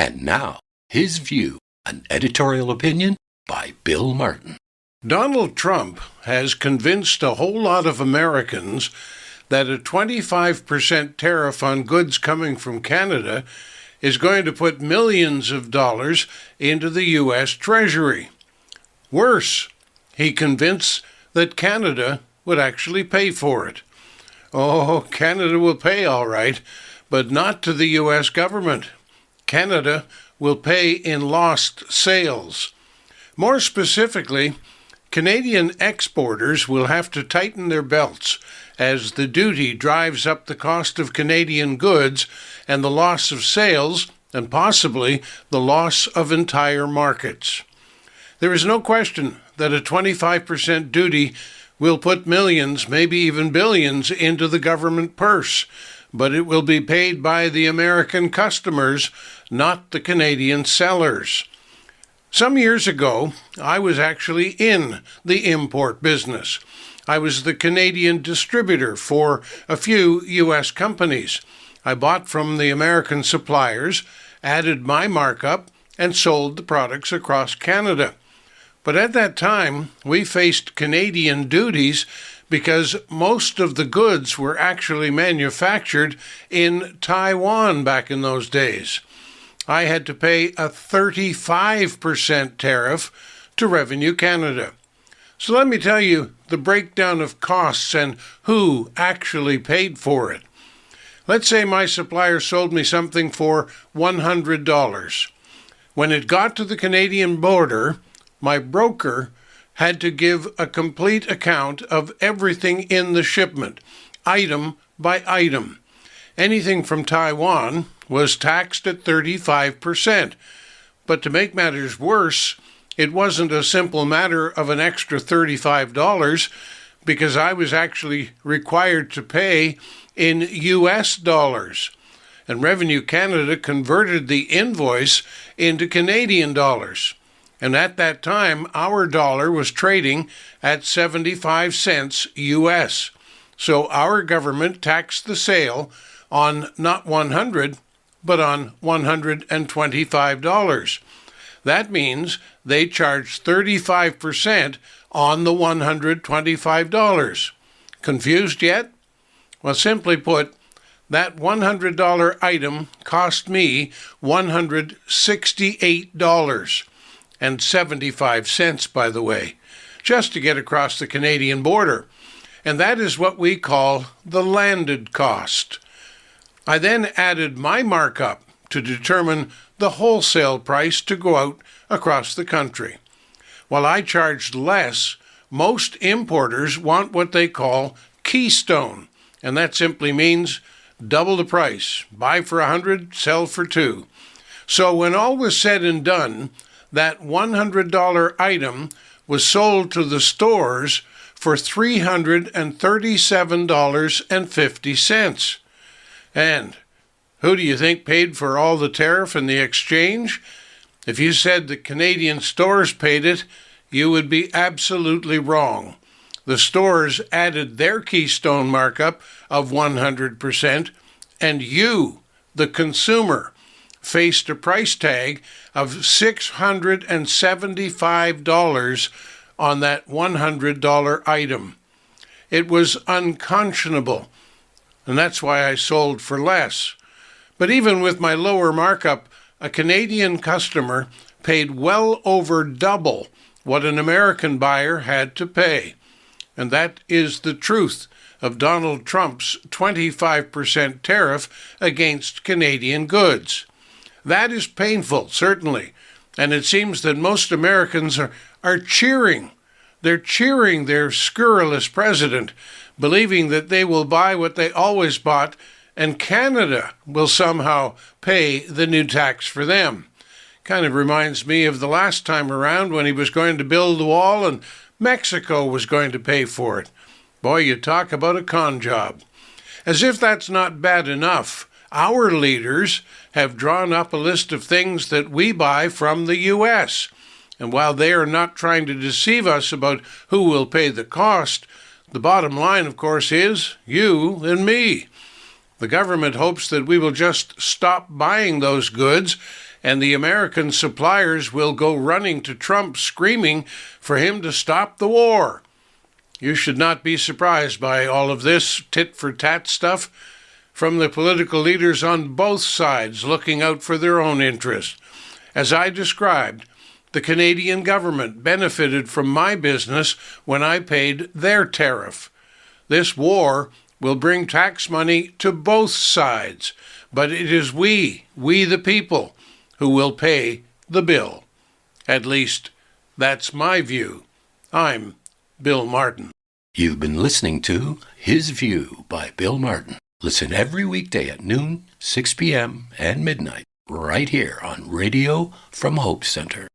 And now, his view, an editorial opinion by Bill Martin. Donald Trump has convinced a whole lot of Americans that a 25% tariff on goods coming from Canada is going to put millions of dollars into the U.S. Treasury. Worse, he convinced that Canada would actually pay for it. Oh, Canada will pay all right, but not to the U.S. government. Canada will pay in lost sales. More specifically, Canadian exporters will have to tighten their belts as the duty drives up the cost of Canadian goods and the loss of sales and possibly the loss of entire markets. There is no question that a 25% duty will put millions, maybe even billions, into the government purse, but it will be paid by the American customers, not the Canadian sellers. Some years ago, I was actually in the import business. I was the Canadian distributor for a few U.S. companies. I bought from the American suppliers, added my markup, and sold the products across Canada. But at that time, we faced Canadian duties because most of the goods were actually manufactured in Taiwan back in those days. I had to pay a 35% tariff to Revenue Canada. So let me tell you the breakdown of costs and who actually paid for it. Let's say my supplier sold me something for $100. When it got to the Canadian border, my broker had to give a complete account of everything in the shipment, item by item. Anything from Taiwan was taxed at 35%. But to make matters worse, it wasn't a simple matter of an extra $35 because I was actually required to pay in U.S. dollars. And Revenue Canada converted the invoice into Canadian dollars. And at that time, our dollar was trading at 75 cents U.S. So our government taxed the sale on not $100, but on $125. That means they charged 35% on the $125. Confused yet? Well, simply put, that $100 item cost me $168.75, by the way, just to get across the Canadian border. And that is what we call the landed cost. I then added my markup to determine the wholesale price to go out across the country. While I charged less, most importers want what they call keystone, and that simply means double the price. Buy for $100, sell for $2. So when all was said and done, that $100 item was sold to the stores for $337.50. And who do you think paid for all the tariff and the exchange? If you said the Canadian stores paid it, you would be absolutely wrong. The stores added their keystone markup of 100%, and you, the consumer, faced a price tag of $675 on that $100 item. It was unconscionable, and that's why I sold for less. But even with my lower markup, a Canadian customer paid well over double what an American buyer had to pay. And that is the truth of Donald Trump's 25% tariff against Canadian goods. That is painful, certainly, and it seems that most Americans are cheering. They're cheering their scurrilous president, believing that they will buy what they always bought, and Canada will somehow pay the new tax for them. Kind of reminds me of the last time around when he was going to build the wall and Mexico was going to pay for it. Boy, you talk about a con job. As if that's not bad enough, our leaders have drawn up a list of things that we buy from the U.S., and while they are not trying to deceive us about who will pay the cost, the bottom line, of course, is you and me. The government hopes that we will just stop buying those goods and the American suppliers will go running to Trump screaming for him to stop the war. You should not be surprised by all of this tit-for-tat stuff from the political leaders on both sides looking out for their own interests. As I described, the Canadian government benefited from my business when I paid their tariff. This war will bring tax money to both sides, but it is we the people, who will pay the bill. At least, that's my view. I'm Bill Martin. You've been listening to His View by Bill Martin. Listen every weekday at noon, 6 p.m., and midnight, right here on Radio from Hope Center.